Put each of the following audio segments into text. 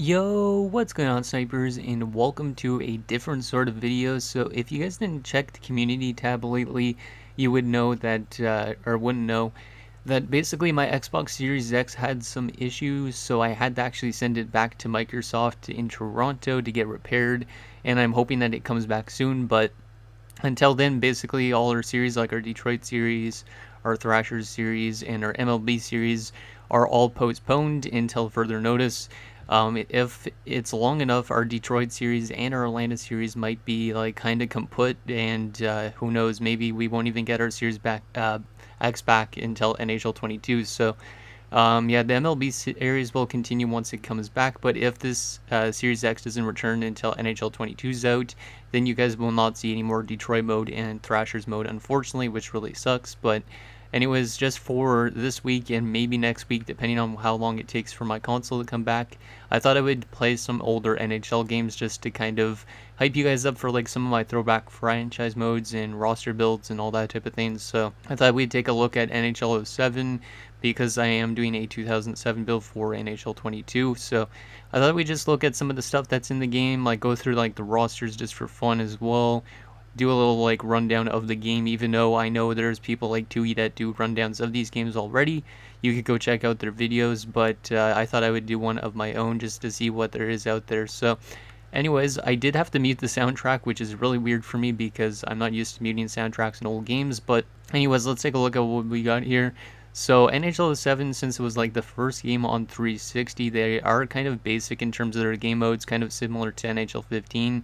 Yo, what's going on, snipers, and welcome to a different sort of video. So if you guys didn't check the community tab lately, you would know that, or wouldn't know, that basically my Xbox Series X had some issues, so I had to actually send it back to Microsoft in Toronto to get repaired, and I'm hoping that it comes back soon. But until then, basically all our series, like our Detroit series, our Thrashers series, and our MLB series, are all postponed until further notice. If it's long enough, our Detroit series and our Atlanta series might be like kind of kaput, and who knows, maybe we won't even get our series back, X back until NHL 22. So yeah, the MLB series will continue once it comes back, but if this Series X doesn't return until NHL 22 is out, then you guys will not see any more Detroit mode and Thrashers mode, unfortunately, which really sucks. But anyways, just for this week and maybe next week, depending on how long it takes for my console to come back, I thought I would play some older NHL games just to kind of hype you guys up for like some of my throwback franchise modes and roster builds and all that type of things. So I thought we'd take a look at NHL 07 because I am doing a 2007 build for NHL 22. So I thought we'd just look at some of the stuff that's in the game, like go through like the rosters just for fun as well. Do a little like rundown of the game, even though I know there's people like Tui that do rundowns of these games already. You could go check out their videos, but I thought I would do one of my own just to see what there is out there. So anyways, I did have to mute the soundtrack, which is really weird for me because I'm not used to muting soundtracks in old games. But anyways, let's take a look at what we got here. So NHL 07, since it was like the first game on 360, they are kind of basic in terms of their game modes, kind of similar to NHL 15.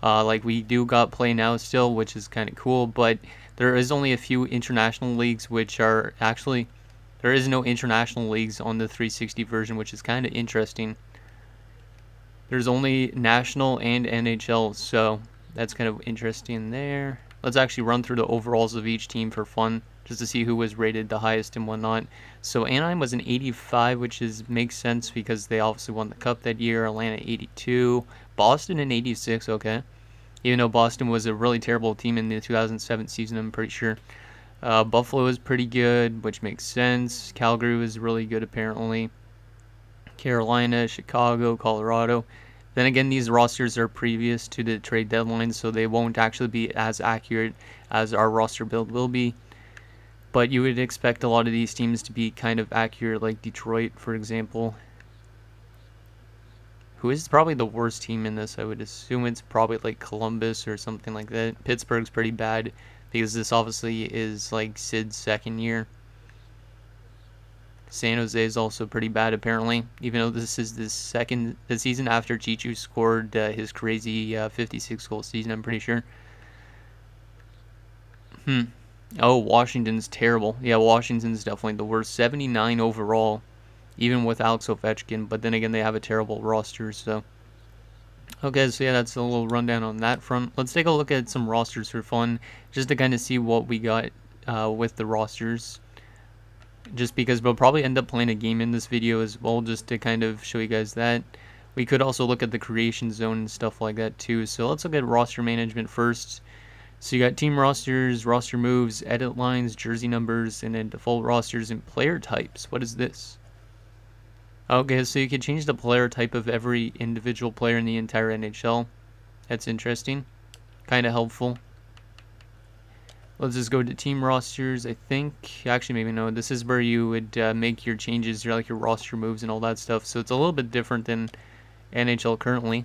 Like we do got Play Now still, which is kind of cool, but there is only a few international leagues, which are actually, there is no international leagues on the 360 version, which is kind of interesting. There's only national and NHL, so that's kind of interesting there. Let's actually run through the overalls of each team for fun, just to see who was rated the highest and whatnot. So Anaheim was an 85, which makes sense because they obviously won the cup that year. Atlanta 82, Boston an 86. Okay, even though Boston was a really terrible team in the 2007 season, I'm pretty sure. Buffalo was pretty good, which makes sense. Calgary was really good apparently. Carolina, Chicago, Colorado. Then again, these rosters are previous to the trade deadline, so they won't actually be as accurate as our roster build will be. But you would expect a lot of these teams to be kind of accurate, like Detroit, for example. Who is probably the worst team in this? I would assume it's probably like Columbus or something like that. Pittsburgh's pretty bad because this obviously is like Sid's second year. San Jose is also pretty bad apparently, even though this is the season after Chichu scored his crazy 56 goal season, I'm pretty sure. Oh, Washington's terrible. Yeah, Washington's definitely the worst. 79 overall, even with Alex Ovechkin, but then again, they have a terrible roster, so. Okay, so yeah, that's a little rundown on that front. Let's take a look at some rosters for fun, just to kind of see what we got with the rosters. Just because we'll probably end up playing a game in this video as well, just to kind of show you guys that. We could also look at the creation zone and stuff like that too. So let's look at roster management first. So you got team rosters, roster moves, edit lines, jersey numbers, and then default rosters and player types. What is this? Okay, so you can change the player type of every individual player in the entire NHL. That's interesting. Kind of helpful. Let's just go to team rosters, I think. Actually, maybe no. This is where you would make your changes, like your roster moves and all that stuff. So it's a little bit different than NHL currently.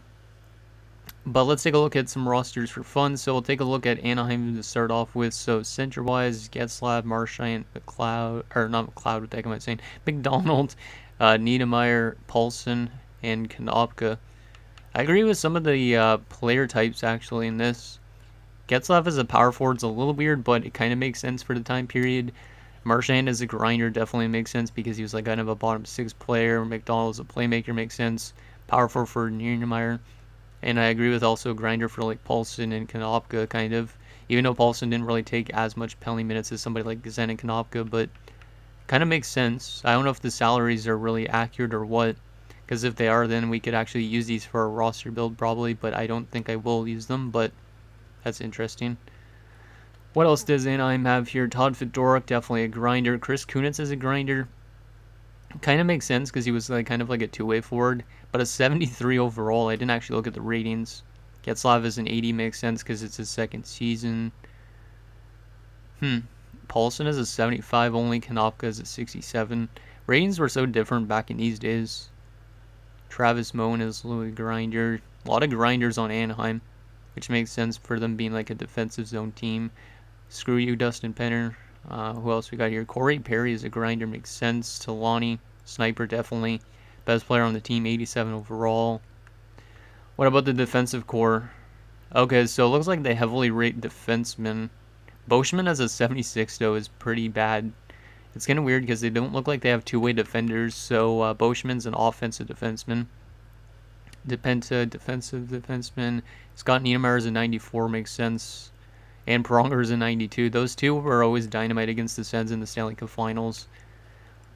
But let's take a look at some rosters for fun. So we'll take a look at Anaheim to start off with. So center-wise, Getzlaf, Marchand, McLeod, or not McLeod, what the heck am I saying? McDonald, Niedermeyer, Paulson, and Konopka. I agree with some of the player types actually in this. Getzlaf as a power forward is a little weird, but it kind of makes sense for the time period. Marchand as a grinder definitely makes sense because he was like kind of a bottom six player. McDonald as a playmaker makes sense. Power forward for Niedermeyer. And I agree with also grinder for like Paulson and Konopka kind of. Even though Paulson didn't really take as much penalty minutes as somebody like Zen and Konopka, but kind of makes sense. I don't know if the salaries are really accurate or what. Because if they are, then we could actually use these for a roster build probably, but I don't think I will use them, but that's interesting. What else does Anaheim have here? Todd Fedoruk, definitely a grinder. Chris Kunitz is a grinder. Kind of makes sense because he was like kind of like a two-way forward, but a 73 overall. I didn't actually look at the ratings. Getzlav is an 80, makes sense because it's his second season. Paulson is a 75 only. Kanopka is a 67. Ratings were so different back in these days. Travis Moen is Louis Grinder. A lot of grinders on Anaheim, which makes sense for them being like a defensive zone team. Screw you, Dustin Penner. Who else we got here? Corey Perry is a grinder, makes sense. Talani, sniper, definitely. Best player on the team, 87 overall. What about the defensive core? Okay, so it looks like they heavily rate defensemen. Boschman as a 76, though, is pretty bad. It's kind of weird because they don't look like they have two-way defenders, so Boschman's an offensive defenseman. Depenta, defensive defenseman. Scott Niedermayer is a 94, makes sense. And Pronger is a 92. Those two were always dynamite against the Sens in the Stanley Cup Finals.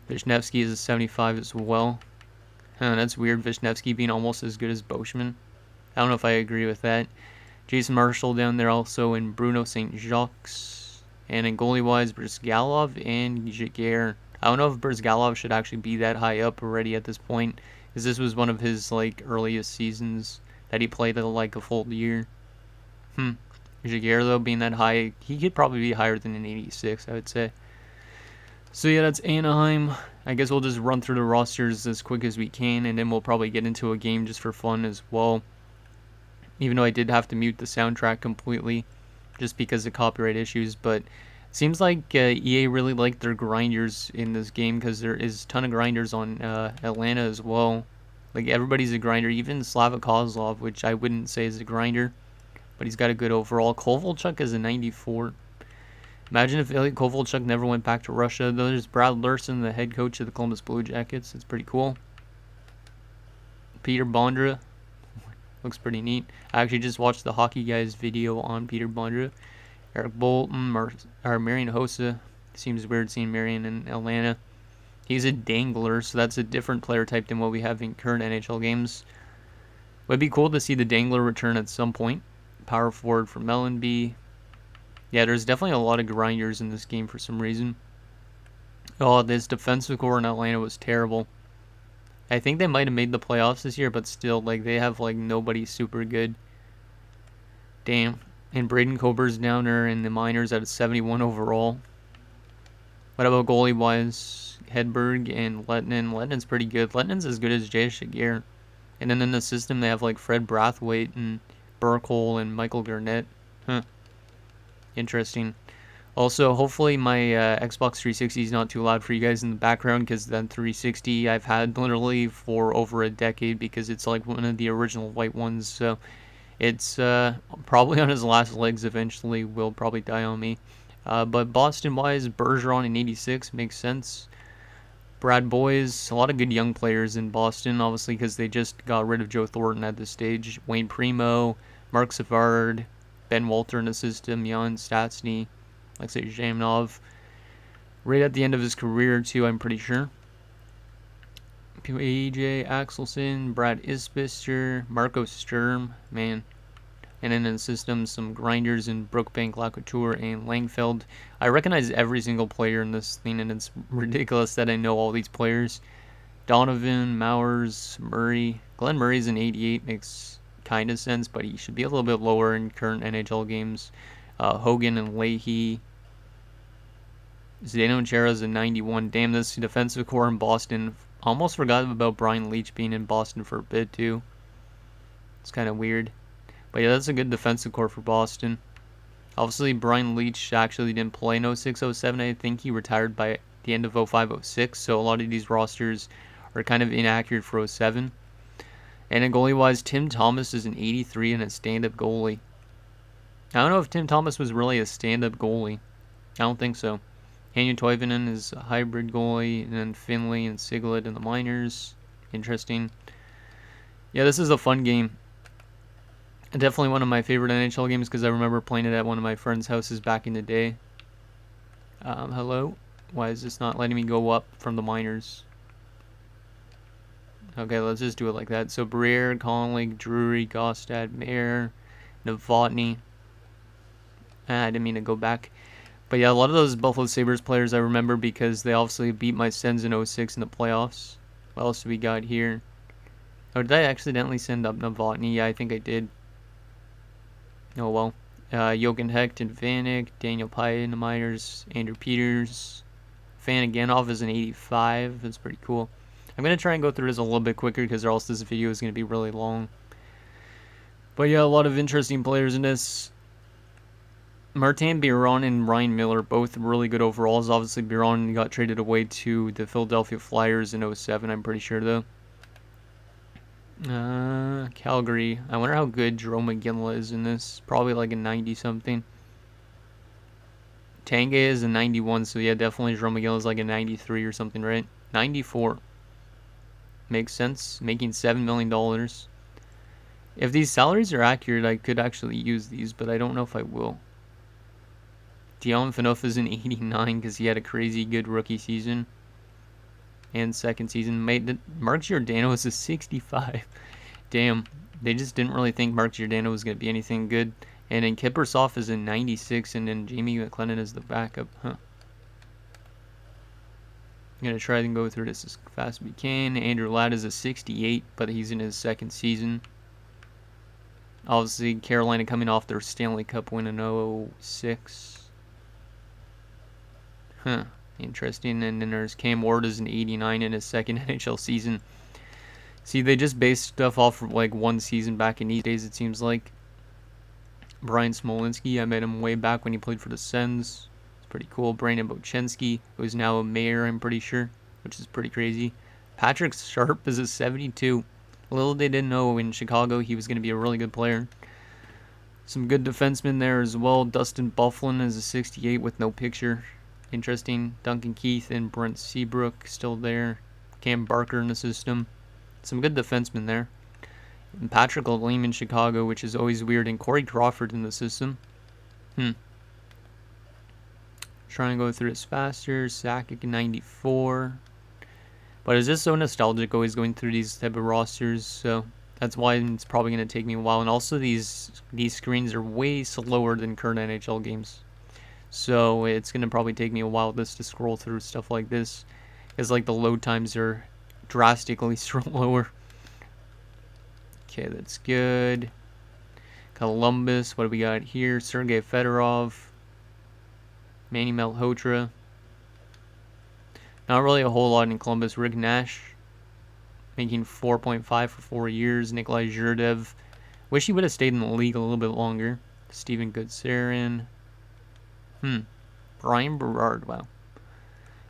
Vishnevsky is a 75 as well. That's weird, Vishnevsky being almost as good as Boschman. I don't know if I agree with that. Jason Marshall down there also, and Bruno St. Jacques. And in goalie-wise, Brzgalov and Jaguar. I don't know if Brzgalov should actually be that high up already at this point, because this was one of his like earliest seasons that he played like a full year. Jaguar, though, being that high, he could probably be higher than an 86, I would say. So yeah, that's Anaheim. I guess we'll just run through the rosters as quick as we can, and then we'll probably get into a game just for fun as well. Even though I did have to mute the soundtrack completely just because of copyright issues, but it seems like EA really liked their grinders in this game because there is a ton of grinders on Atlanta as well. Like, everybody's a grinder, even Slava Kozlov, which I wouldn't say is a grinder, but he's got a good overall. Kovalchuk is a 94. Imagine if Ilya Kovalchuk never went back to Russia. There's Brad Larson, the head coach of the Columbus Blue Jackets. It's pretty cool. Peter Bondra. Looks pretty neat. I actually just watched the Hockey Guys video on Peter Bondra. Eric Bolton, or Marian Hossa. Seems weird seeing Marian in Atlanta. He's a dangler, so that's a different player type than what we have in current NHL games. Would be cool to see the dangler return at some point. Power forward for Mellenby. Yeah, there's definitely a lot of grinders in this game for some reason. Oh, this defensive core in Atlanta was terrible. I think they might have made the playoffs this year, but still, like, they have, like, nobody super good. Damn. And Braden Cober's down there in the minors at a 71 overall. What about goalie-wise? Hedberg and Lettinen. Lettinen's pretty good. Lettinen's as good as Jay Shaguer. And then in the system, they have, like, Fred Brathwaite and Burkle and Michael Garnett. Interesting. Also, hopefully my Xbox 360 is not too loud for you guys in the background, because that 360 I've had literally for over a decade, because it's like one of the original white ones, so it's probably on his last legs eventually, will probably die on me. But Boston-wise, Bergeron in 86 makes sense. Brad Boys, a lot of good young players in Boston, obviously, because they just got rid of Joe Thornton at this stage. Wayne Primo, Mark Savard, Ben Walter in the system, Jan Stastny, Alexei Zhamnov, right at the end of his career, too, I'm pretty sure. AJ Axelson, Brad Isbister, Marco Sturm, man. And then in the system, some grinders in Brookbank, Lacouture, and Langfeld. I recognize every single player in this thing, and it's ridiculous that I know all these players. Donovan, Mowers, Murray. Glenn Murray's an 88, makes kind of sense, but he should be a little bit lower in current NHL games. Hogan and Leahy. Zdeno Chara's a 91. Damn, this defensive core in Boston. Almost forgot about Brian Leetch being in Boston for a bit, too. It's kind of weird. But yeah, that's a good defensive core for Boston. Obviously, Brian Leetch actually didn't play in 06-07. I think he retired by the end of 05-06. So a lot of these rosters are kind of inaccurate for 07. And in goalie-wise, Tim Thomas is an 83 and a stand-up goalie. I don't know if Tim Thomas was really a stand-up goalie. I don't think so. Hannu Toivonen is a hybrid goalie, and then Finley and Siglet in the minors. Interesting. Yeah, this is a fun game. Definitely one of my favorite NHL games because I remember playing it at one of my friends' houses back in the day. Hello? Why is this not letting me go up from the minors? Okay, let's just do it like that. So, Briere, Conley, Drury, Gostad, Mayer, Novotny. I didn't mean to go back. But yeah, a lot of those Buffalo Sabres players I remember because they obviously beat my Sens in 06 in the playoffs. What else do we got here? Oh, did I accidentally send up Novotny? Yeah, I think I did. Oh well. Jochen Hecht and Vanek, Daniel Pyatt in the minors, Andrew Peters, Fanaganov is an 85. That's pretty cool. I'm going to try and go through this a little bit quicker because or else this video is going to be really long. But yeah, a lot of interesting players in this. Martin Biron and Ryan Miller, both really good overalls. Obviously, Biron got traded away to the Philadelphia Flyers in 07, I'm pretty sure, though. Calgary. I wonder how good Jerome McGinley is in this. Probably like a 90-something. Tanga is a 91, so yeah, definitely Jerome McGinley is like a 93 or something, right? 94. Makes sense. Making $7 million. If these salaries are accurate, I could actually use these, but I don't know if I will. Dion Phaneuf is an 89 because he had a crazy good rookie season. And second season. Mark Giordano is a 65. Damn. They just didn't really think Mark Giordano was going to be anything good. And then Kiprusoff is a 96, and then Jamie McLennan is the backup. Huh. I'm going to try and go through this as fast as we can. Andrew Ladd is a 68, but he's in his second season. Obviously, Carolina coming off their Stanley Cup win in 06. Huh. Interesting. And then there's Cam Ward is an 89 in his second NHL season. See, they just based stuff off of like one season back in these days, it seems like. Brian Smolinski, I met him way back when he played for the Sens. It's pretty cool. Brandon Bochenski, who's now a mayor, I'm pretty sure, which is pretty crazy. Patrick Sharp is a 72. Little they didn't know in Chicago he was going to be a really good player. Some good defensemen there as well. Dustin Byfuglien is a 68 with no picture. Interesting. Duncan Keith and Brent Seabrook still there. Cam Barker in the system. Some good defensemen there. And Patrick Lalime in Chicago, which is always weird. And Corey Crawford in the system. Try and go through this faster. Sakic 94. But it's just so nostalgic always going through these type of rosters. So that's why it's probably going to take me a while. And also these screens are way slower than current NHL games. So it's going to probably take me a while just to scroll through stuff like this. Because like the load times are drastically slower. Okay, that's good. Columbus, what do we got here? Sergei Fedorov. Manny Malhotra. Not really a whole lot in Columbus. Rick Nash. Making 4.5 for 4 years. Nikolai Zhurdev. Wish he would have stayed in the league a little bit longer. Steven Goodsarin. Brian Berard, wow.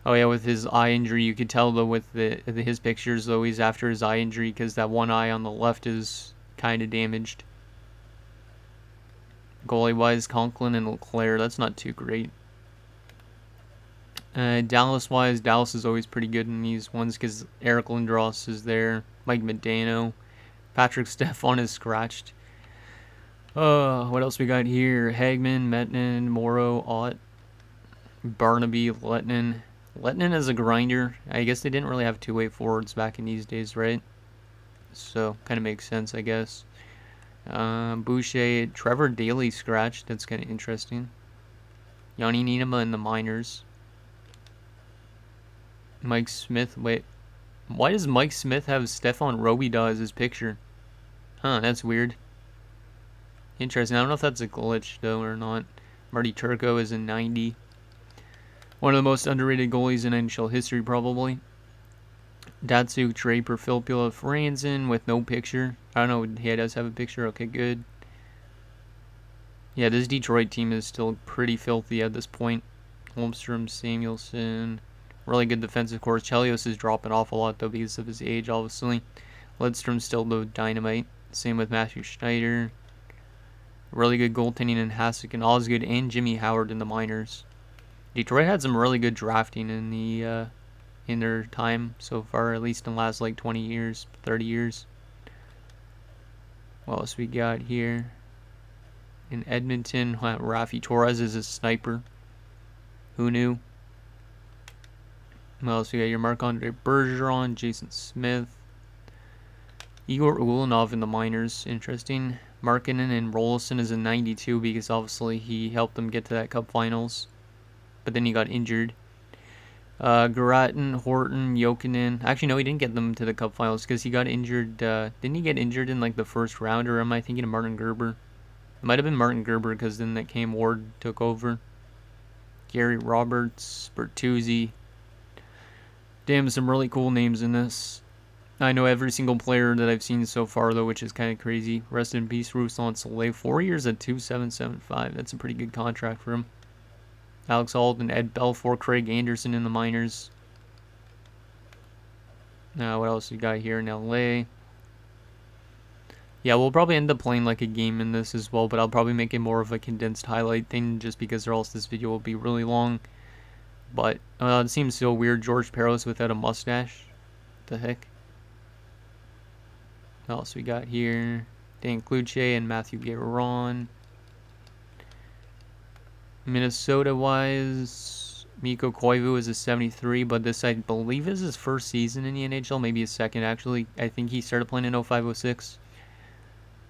Oh yeah, with his eye injury, you could tell though with his pictures though he's after his eye injury because that one eye on the left is kind of damaged. Goalie wise, Conklin and LeClaire, that's not too great. Dallas wise, Dallas is always pretty good in these ones because Eric Lindros is there, Mike Medano, Patrick Stefan is scratched. What else we got here? Hagman, Metnin, Morrow, Ott, Barnaby, Letnin. Letnin is a grinder. I guess they didn't really have two-way forwards back in these days, right? So, kind of makes sense, I guess. Boucher, Trevor Daley scratched. That's kind of interesting. Yanni Nienema in the minors. Mike Smith. Wait. Why does Mike Smith have Stefan Robida as his picture? Huh, that's weird. Interesting. I don't know if that's a glitch, though, or not. Marty Turco is a 90. One of the most underrated goalies in NHL history, probably. Datsuk Draper Filppula Franzen with no picture. I don't know, he does have a picture. Okay, good. Yeah, this Detroit team is still pretty filthy at this point. Holmstrom, Samuelson. Really good defensive core. Chelios is dropping off a lot, though, because of his age, obviously. Lidstrom's still the dynamite. Same with Matthew Schneider. Really good goaltending in Hasek and Osgood and Jimmy Howard in the minors. Detroit had some really good drafting in their time so far, at least in the last like 20 years, 30 years. What else we got here? In Edmonton, Rafi Torres is a sniper. Who knew? What else we got here? Marc-Andre Bergeron, Jason Smith. Igor Ulanov in the minors, interesting. Markkinen and Rolison is a 92 because obviously he helped them get to that Cup Finals. but then he got injured. Grattan, Horton, Jokinen. Actually, no, he didn't get them to the Cup finals because he got injured. Didn't he get injured in like the first round, or am I thinking of Martin Gerber? It might have been Martin Gerber because then that came Ward took over. Gary Roberts, Bertuzzi. Damn, some really cool names in this. I know every single player that I've seen so far, though, which is kind of crazy. Rest in peace, Ruslan Soleil. 4 years at 2,775. That's a pretty good contract for him. Alex Alden, Ed Belfour, Craig Anderson in the minors. Now, what else we got here in LA? Yeah, we'll probably end up playing like a game in this as well, but I'll probably make it more of a condensed highlight thing just because or else this video will be really long. But it seems so weird. George Peros without a mustache. What the heck? What else we got here? Dan Kluche and Matthew Guerin. Minnesota-wise, Mikko Koivu is a 73, but this, I believe, is his first season in the NHL. Maybe his second, actually. I think he started playing in 05-06.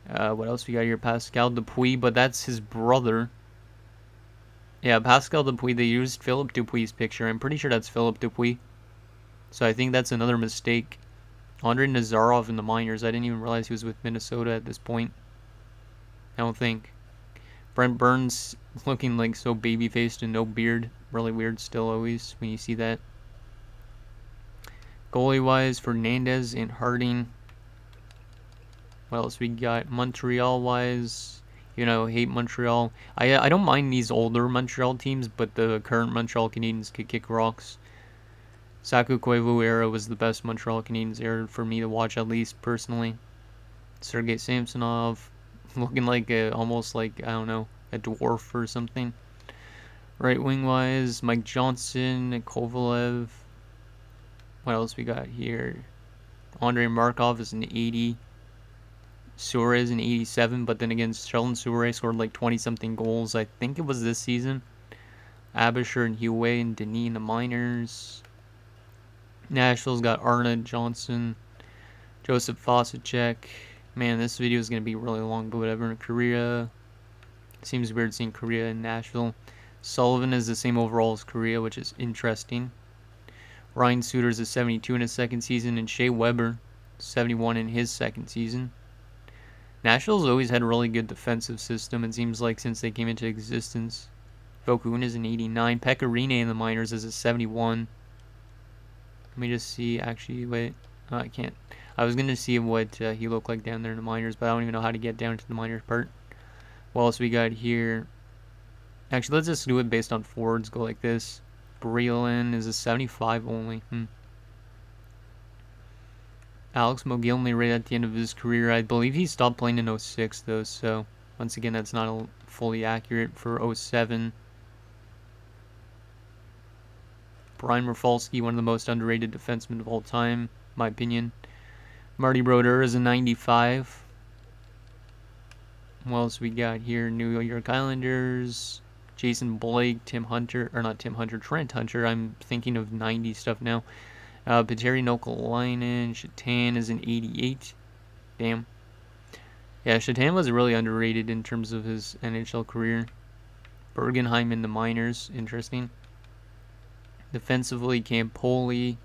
What else we got here? Pascal Dupuis, but that's his brother. Yeah, Pascal Dupuis. They used Philip Dupuis' picture. I'm pretty sure that's Philip Dupuis. So I think that's another mistake. Andrei Nazarov in the minors. I didn't even realize he was with Minnesota at this point. I don't think. Brent Burns looking like so baby-faced and no beard. Really weird still always when you see that. Goalie-wise, Fernandez and Harding. What else we got? Montreal-wise, you know, hate Montreal. I don't mind these older Montreal teams, but the current Montreal Canadiens could kick rocks. Saku Koivu era was the best Montreal Canadiens era for me to watch, at least personally. Sergei Samsonov, looking like almost like, I don't know, a dwarf or something. Right wing-wise, Mike Johnson, Kovalev. What else we got here? Andrei Markov is an 80. Suarez an 87, but then again, Sheldon Suarez scored like 20-something goals. I think it was this season. Abisher and Hugh and Denis in the minors. Nashville's got Arna Johnson, Joseph Fosicek. Man, this video is going to be really long, but whatever. Korea. Seems weird seeing Korea in Nashville. Sullivan is the same overall as Korea, which is interesting. Ryan Suter's a 72 in his second season, and Shea Weber, 71 in his second season. Nashville's always had a really good defensive system, it seems like, since they came into existence. Vokun is an 89. Pecorine in the minors is a 71. Let me just see, actually, wait. Oh, I can't. I was going to see what he looked like down there in the minors, but I don't even know how to get down to the minors part. What else we got here? Actually, let's just do it based on forwards. Go like this. Breland is a 75 only. Alex Mogilny right at the end of his career. I believe he stopped playing in 06, though, so once again, that's not fully accurate for 07. Brian Rafalski, one of the most underrated defensemen of all time, in my opinion. Marty Brodeur is a 95. What else we got here? New York Islanders. Jason Blake, Trent Hunter. I'm thinking of 90 stuff now. Petteri Nokalainen. Shatan is an 88. Damn. Yeah, Shatan was really underrated in terms of his NHL career. Bergenheim in the minors. Interesting. Defensively, Campoli.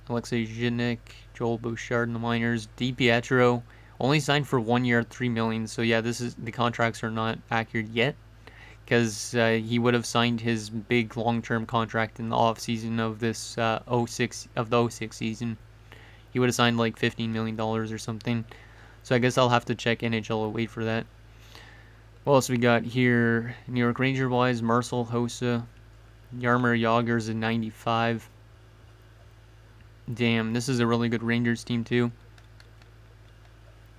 Alexei Zhinik. Joel Bouchard in the minors. DiPietro. Only signed for 1 year, $3 million. So yeah, the contracts are not accurate yet, because he would have signed his big long-term contract in the off season of this 06 season. He would have signed like $15 million or something. So I guess I'll have to check NHL and wait for that. What else we got here? New York Ranger wise, Marcel Hossa, Jaromir Jagr's in 95. Damn, this is a really good Rangers team too.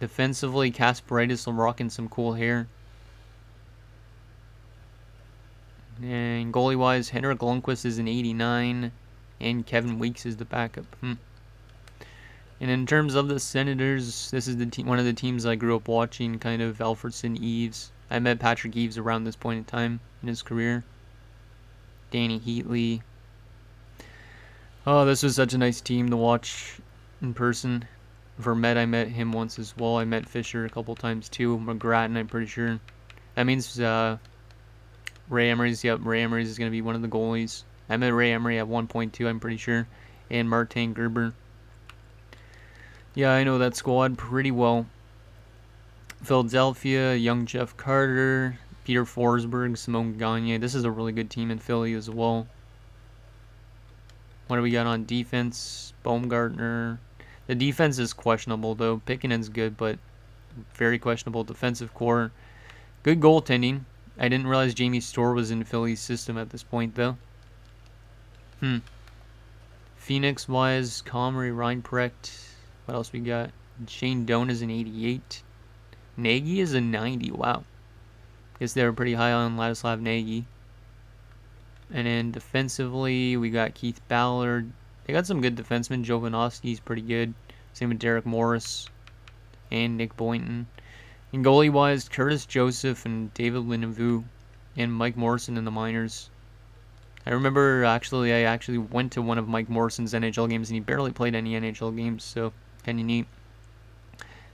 Defensively, Kasparaitis rocking some cool hair. And goalie-wise, Henrik Lundqvist is an 89. And Kevin Weeks is the backup. And in terms of the Senators, this is one of the teams I grew up watching, kind of Alfredson, Eves. I met Patrick Eves around this point in time in his career. Danny Heatley. Oh, this was such a nice team to watch in person. Vermette, I met him once as well. I met Fisher a couple times too. McGrattan, I'm pretty sure. That means Ray Emery's, yep, Ray Emery's is going to be one of the goalies. I met Ray Emery at 1.2, I'm pretty sure. And Martin Gerber. Yeah, I know that squad pretty well. Philadelphia, young Jeff Carter, Peter Forsberg, Simone Gagne. This is a really good team in Philly as well. What do we got on defense? Baumgartner. The defense is questionable, though. Pickenen's good, but very questionable defensive core. Good goaltending. I didn't realize Jamie Storr was in Philly's system at this point, though. Phoenix-wise, Comrie, Reinprecht. What else we got? Shane Doan is an 88. Nagy is a 90. Wow. Guess they were pretty high on Ladislav Nagy. And then defensively, we got Keith Ballard. They got some good defensemen. Jovanovski's pretty good. Same with Derek Morris and Nick Boynton. And goalie-wise, Curtis Joseph and David Linevu and Mike Morrison in the minors. I remember, I actually went to one of Mike Morrison's NHL games, and he barely played any NHL games, so kind of neat.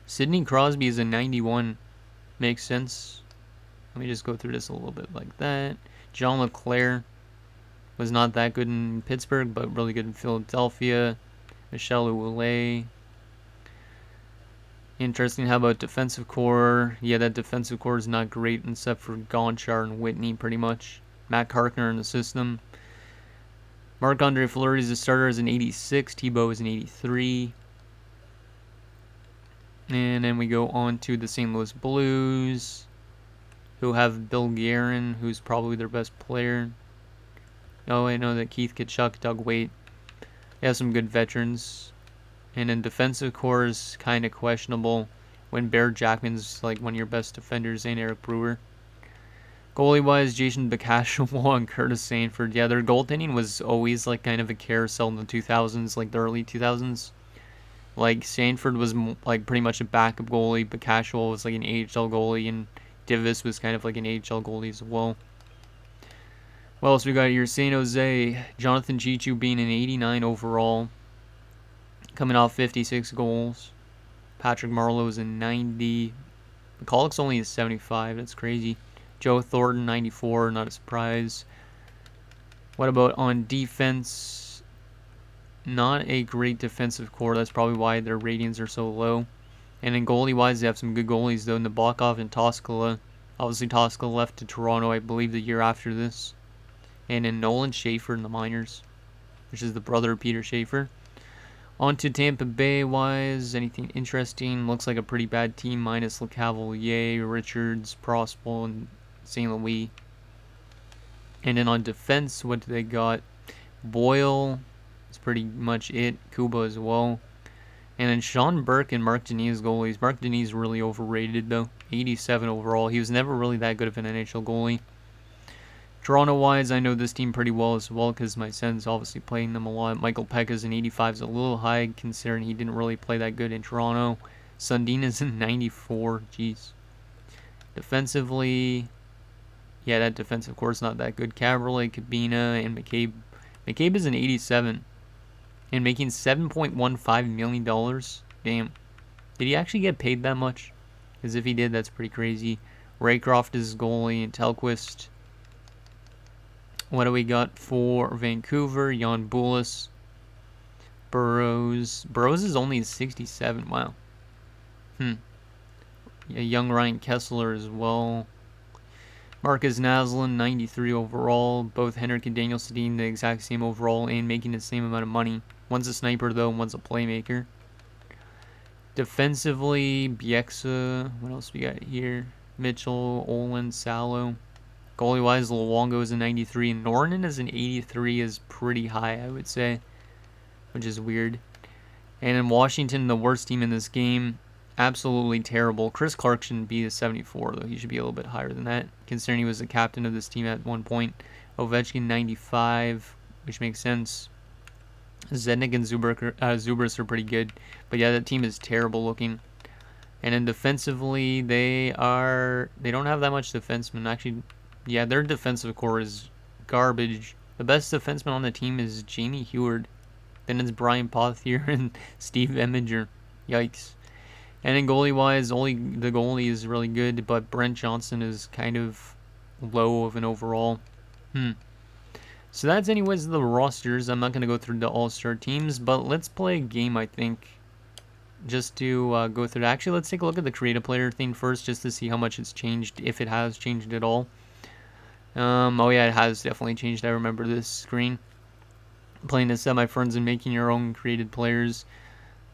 Sidney Crosby is a 91. Makes sense. Let me just go through this a little bit like that. John LeClaire was not that good in Pittsburgh, but really good in Philadelphia. Michel Ouellet. Interesting. How about defensive core? Yeah, that defensive core is not great except for Gonchar and Whitney, pretty much. Matt Karkner in the system. Marc-Andre Fleury is a starter as an 86. Thibault is an 83. And then we go on to the St. Louis Blues, who have Bill Guerin, who's probably their best player. Oh, I know that Keith Tkachuk, Doug Weight. They have some good veterans. And then defensive core is kind of questionable when Bear Jackman's like one of your best defenders and Eric Brewer. Goalie-wise, Jason Bacashawal and Curtis Sanford. Yeah, their goaltending was always like kind of a carousel in the 2000s, like the early 2000s. Like Sanford was like pretty much a backup goalie. Bacashawal was like an AHL goalie, and Divis was kind of like an AHL goalie as well. What else we got here? San Jose, Jonathan Chichu being an 89 overall, coming off 56 goals. Patrick Marleau is a 90. McCulloch's only a 75. That's crazy. Joe Thornton, 94. Not a surprise. What about on defense? Not a great defensive core. That's probably why their ratings are so low. And then goalie-wise, they have some good goalies, though. Nabokov and Toskala. Obviously, Toskala left to Toronto, I believe, the year after this. And then Nolan Schaefer in the minors, which is the brother of Peter Schaefer. On to Tampa Bay-wise, anything interesting? Looks like a pretty bad team, minus LeCavalier, Richards, Prospel, and St. Louis. And then on defense, what do they got? Boyle is pretty much it. Kuba as well. And then Sean Burke and Mark Denis goalies. Mark Denis really overrated, though. 87 overall. He was never really that good of an NHL goalie. Toronto-wise, I know this team pretty well as well because my son's obviously playing them a lot. Michael Pekka's an 85 is a little high considering he didn't really play that good in Toronto. Sundina's a 94. Jeez. Defensively, yeah, that defensive core is not that good. Cabriolet, Cabina, and McCabe. McCabe is an 87 and making $7.15 million. Damn. Did he actually get paid that much? Because if he did, that's pretty crazy. Raycroft is goalie, and Telquist. What do we got for Vancouver? Jan Bulis. Burrows. Burrows is only 67. Wow. Yeah, young Ryan Kessler as well. Marcus Naslin, 93 overall. Both Henrik and Daniel Sedin, the exact same overall and making the same amount of money. One's a sniper, though, and one's a playmaker. Defensively, Bieksa. What else we got here? Mitchell, Olin, Salo. Goalie-wise, Luongo is a 93, and Norton is an 83 is pretty high, I would say, which is weird. And in Washington, the worst team in this game, absolutely terrible. Chris Clark shouldn't be a 74, though. He should be a little bit higher than that, considering he was the captain of this team at one point. Ovechkin, 95, which makes sense. Zednik and Zubris are pretty good, but yeah, that team is terrible looking. And then defensively, they don't have that much defensemen. Actually, yeah, their defensive core is garbage. The best defenseman on the team is Jamie Heward. Then it's Brian Pothier and Steve Eminger. Yikes. And then goalie-wise, only the goalie is really good, but Brent Johnson is kind of low of an overall. So that's anyways the rosters. I'm not going to go through the all-star teams, but let's play a game, I think. Just to go through that. Actually, let's take a look at the create a player thing first, just to see how much it's changed, if it has changed at all. Oh yeah, it has definitely changed. I remember this screen. Playing this at my friends and making your own created players.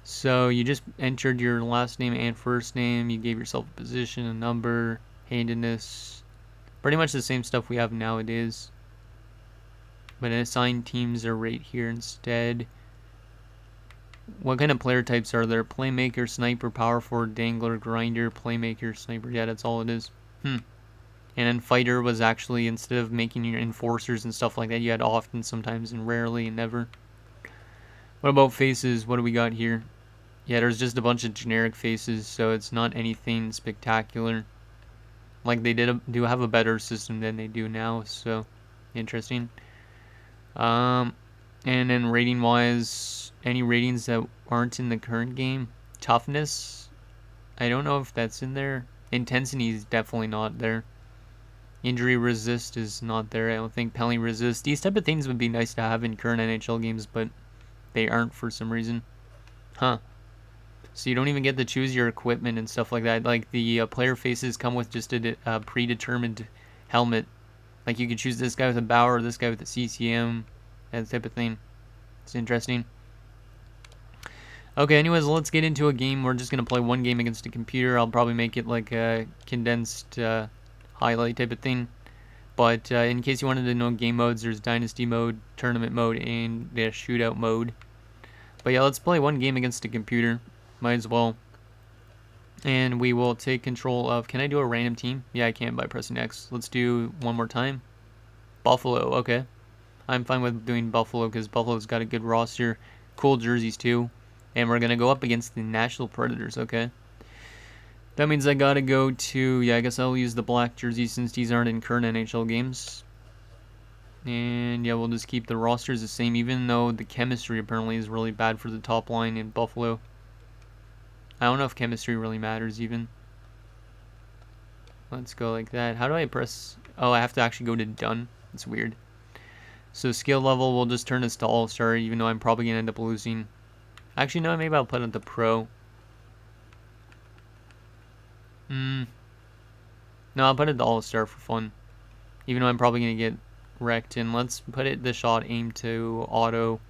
So you just entered your last name and first name. You gave yourself a position, a number, handedness. Pretty much the same stuff we have nowadays. But assigned teams are right here instead. What kind of player types are there? Playmaker, sniper, power forward, dangler, grinder, playmaker, sniper. Yeah, that's all it is. And then fighter was actually, instead of making your enforcers and stuff like that, you had often, sometimes, and rarely, and never. What about faces? What do we got here? Yeah, there's just a bunch of generic faces, so it's not anything spectacular. Like, they do have a better system than they do now, so interesting. And then rating-wise, any ratings that aren't in the current game? Toughness, I don't know if that's in there. Intensity is definitely not there. Injury resist is not there, I don't think. Penalty resist. These type of things would be nice to have in current NHL games, but they aren't for some reason. So you don't even get to choose your equipment and stuff like that. Like, the player faces come with just a predetermined helmet. Like, you could choose this guy with a Bauer or this guy with a CCM. That type of thing. It's interesting. Okay, anyways, let's get into a game. We're just going to play one game against a computer. I'll probably make it like a condensed highlight type of thing. But in case you wanted to know game modes, there's Dynasty mode, Tournament mode, and the Shootout mode. But yeah, let's play one game against a computer. Might as well. And we will take control of... Can I do a random team? Yeah, I can by pressing X. Let's do one more time. Buffalo, okay. I'm fine with doing Buffalo because Buffalo's got a good roster. Cool jerseys too. And we're going to go up against the Nashville Predators, okay. That means I got to go to... Yeah, I guess I'll use the black jerseys since these aren't in current NHL games. And yeah, we'll just keep the rosters the same, even though the chemistry apparently is really bad for the top line in Buffalo. I don't know if chemistry really matters even. Let's go like that. How do I press... Oh, I have to actually go to done. It's weird. So skill level, we'll just turn this to all-star, even though I'm probably going to end up losing. Actually, no, maybe I'll put it to pro. No, I'll put it to all-star for fun. Even though I'm probably going to get wrecked. And let's put it the shot aim to auto,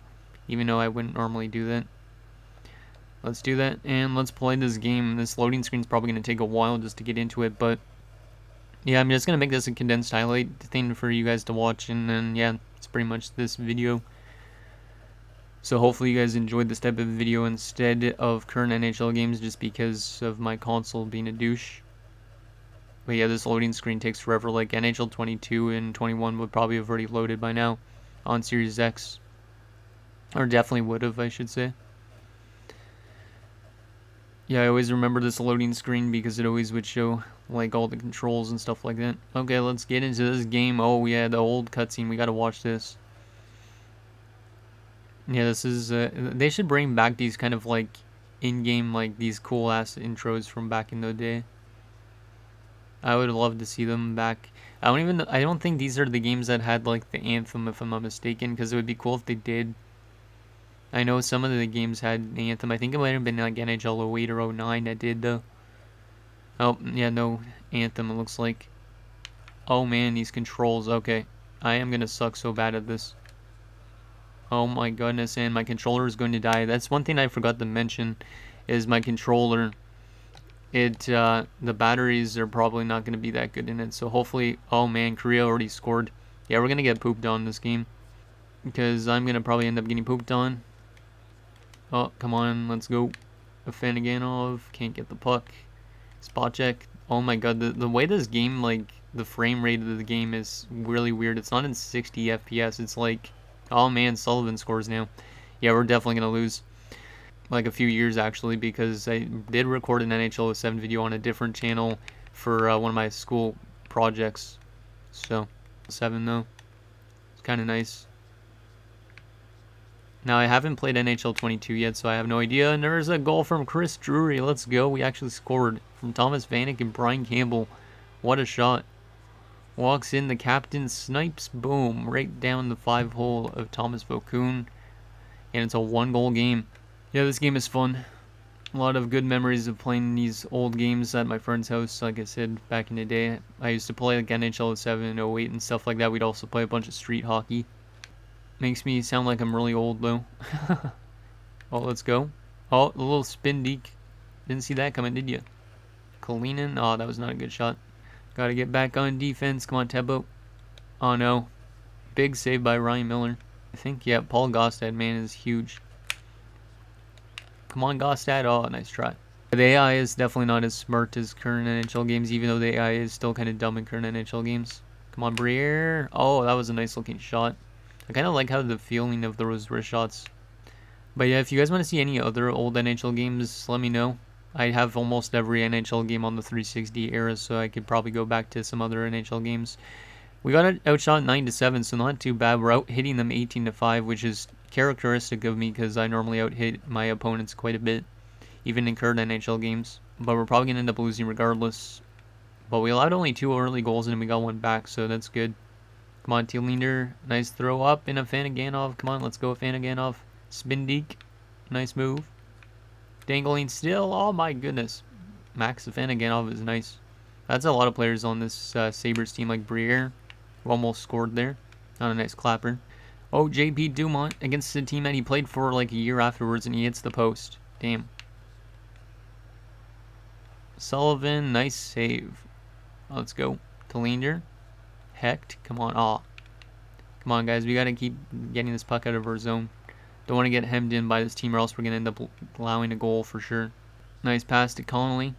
even though I wouldn't normally do that. Let's do that, and let's play this game. This loading screen is probably going to take a while just to get into it, but yeah, I'm just going to make this a condensed highlight thing for you guys to watch, and then yeah, it's pretty much this video. So hopefully you guys enjoyed this type of video instead of current NHL games, just because of my console being a douche. But yeah, this loading screen takes forever. Like NHL 22 and 21 would probably have already loaded by now on Series X, or definitely would have, I should say. Yeah, I always remember this loading screen because it always would show like all the controls and stuff like that. Okay, let's get into this game. Oh yeah, the old cutscene. We gotta watch this. Yeah, this is... they should bring back these kind of like in-game, like these cool ass intros from back in the day. I would love to see them back. I don't think these are the games that had like the anthem, if I'm not mistaken, because it would be cool if they did. I know some of the games had the anthem. I think it might have been like NHL 08 or 09 that did though. Oh, yeah, no anthem it looks like. Oh man, these controls. Okay, I am gonna suck so bad at this. Oh my goodness, and my controller is going to die. That's one thing I forgot to mention, is my controller. The batteries are probably not going to be that good in it, so hopefully... Oh man, Korea already scored. Yeah, we're going to get pooped on this game, because I'm going to probably end up getting pooped on. Oh, come on, let's go. Afanaganov, can't get the puck. Spot check. Oh my god, the way this game, like, the frame rate of the game is really weird. It's not in 60 FPS, it's like... Oh man, Sullivan scores now. Yeah, we're definitely going to lose. Like a few years actually, because I did record an NHL 07 video on a different channel for one of my school projects. So, 7 though. It's kind of nice. Now, I haven't played NHL 22 yet, so I have no idea. And there's a goal from Chris Drury. Let's go. We actually scored from Thomas Vanek and Brian Campbell. What a shot. Walks in, the captain snipes, boom, right down the 5-hole of Thomas Vokoun. And it's a 1-goal game. Yeah, this game is fun. A lot of good memories of playing these old games at my friend's house. Like I said, back in the day, I used to play like NHL 07, 08 and stuff like that. We'd also play a bunch of street hockey. Makes me sound like I'm really old though. Oh, let's go. Oh, a little spin deke. Didn't see that coming, did you? Kalinin. Oh, that was not a good shot. Gotta get back on defense. Come on, Tebo. Oh no. Big save by Ryan Miller. I think, yeah, Paul Gostad, man, is huge. Come on, Gostad. Oh, nice try. The AI is definitely not as smart as current NHL games, even though the AI is still kind of dumb in current NHL games. Come on, Briere. Oh, that was a nice looking shot. I kind of like how the feeling of those wrist shots. But yeah, if you guys want to see any other old NHL games, let me know. I have almost every NHL game on the 360 era, so I could probably go back to some other NHL games. We got outshot 9-7, so not too bad. We're out hitting them 18-5, which is characteristic of me because I normally out hit my opponents quite a bit, even in current NHL games. But we're probably going to end up losing regardless. But we allowed only 2 early goals and we got 1 back, so that's good. Come on, Tielinder. Nice throw up in a Fanaganov. Come on, let's go, Fanaganov. Spin deke. Nice move. Dangling still. Oh my goodness. Max Fanaganov is nice. That's a lot of players on this Sabres team, like Briere, who almost scored there. Not a nice clapper. Oh, JP Dumont against the team that he played for like a year afterwards, and he hits the post. Damn. Sullivan, nice save. Let's go. Telinder. Hecht, come on. Aw. Come on, guys. We got to keep getting this puck out of our zone. Don't want to get hemmed in by this team or else we're going to end up allowing a goal for sure. Nice pass to Connolly.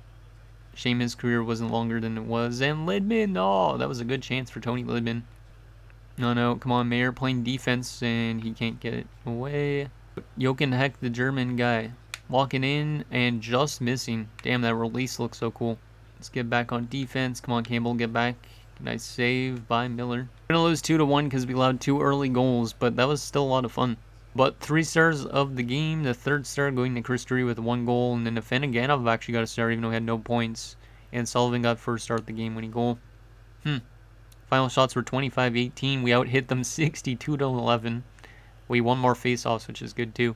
Shame his career wasn't longer than it was. And Lidman, oh, that was a good chance for Tony Lidman. No, come on, Mayer playing defense and he can't get it away. Jochen Heck, the German guy, walking in and just missing. Damn, that release looks so cool. Let's get back on defense. Come on, Campbell, get back. Nice save by Miller. We're going to lose 2-1 because we allowed 2 early goals, but that was still a lot of fun. But 3 stars of the game. The 3rd star going to Chris Drury with 1 goal. And then the Fanaganov actually got a star even though he had no points. And Sullivan got 1st star of the game winning goal. Final shots were 25-18. We out-hit them 62-11. We won more face-offs, which is good too.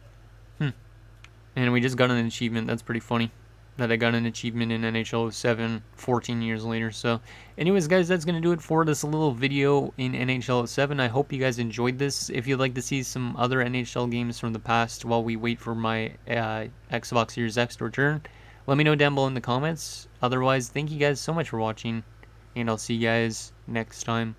And we just got an achievement. That's pretty funny that I got an achievement in NHL 07 14 years later. So anyways, guys, that's going to do it for this little video in NHL 07. I hope you guys enjoyed this. If you'd like to see some other NHL games from the past while we wait for my Xbox Series X to return, let me know down below in the comments. Otherwise, thank you guys so much for watching, and I'll see you guys next time.